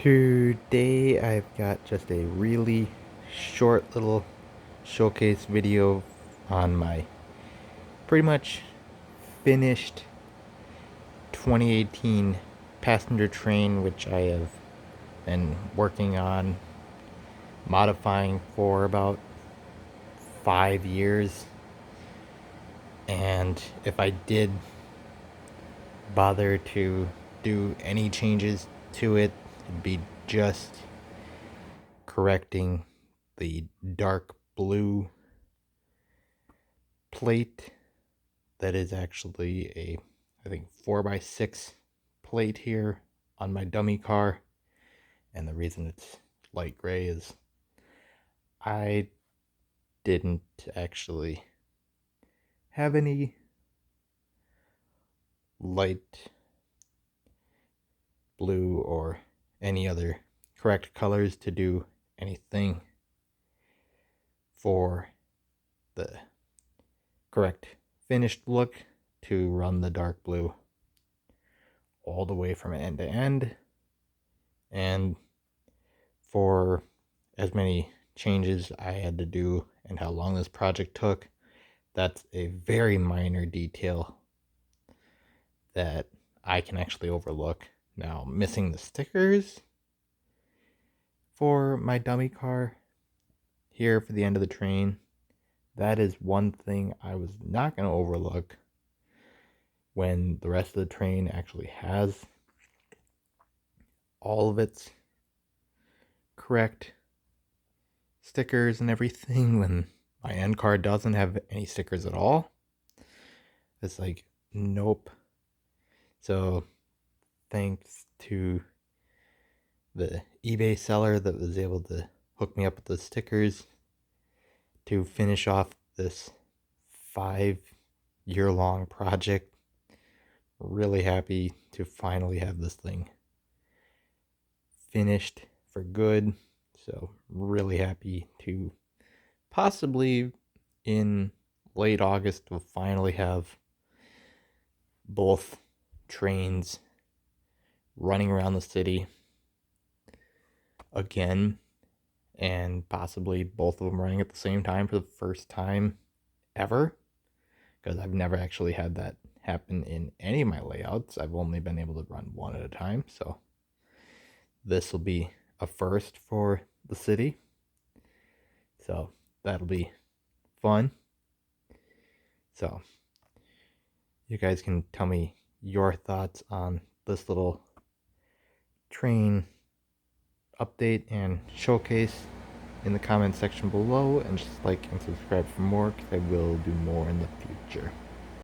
Today I've got just a really short little showcase video on my pretty much finished 2018 passenger train, which I have been working on modifying for about 5 years. And if I did bother to do any changes to it, it'd be just correcting the dark blue plate that is actually a, I think, 4x6 plate here on my dummy car. And the reason it's light gray is I didn't actually have any light blue or any other correct colors to do anything for the correct finished look to run the dark blue all the way from end to end. And for as many changes I had to do and how long this project took, that's a very minor detail that I can actually overlook. Now, missing the stickers for my dummy car here for the end of the train, that is one thing I was not going to overlook when the rest of the train actually has all of its correct stickers and everything, when my end car doesn't have any stickers at all. It's like, nope. So thanks to the eBay seller that was able to hook me up with the stickers to finish off this 5-year-long project. Really happy to finally have this thing finished for good. So really happy to possibly in late August we'll finally have both trains running around the city again, and possibly both of them running at the same time for the first time ever, because I've never actually had that happen in any of my layouts. I've only been able to run one at a time, so this will be a first for the city. So that'll be fun. So you guys can tell me your thoughts on this little train update and showcase in the comment section below, and just like and subscribe for more, because I will do more in the future.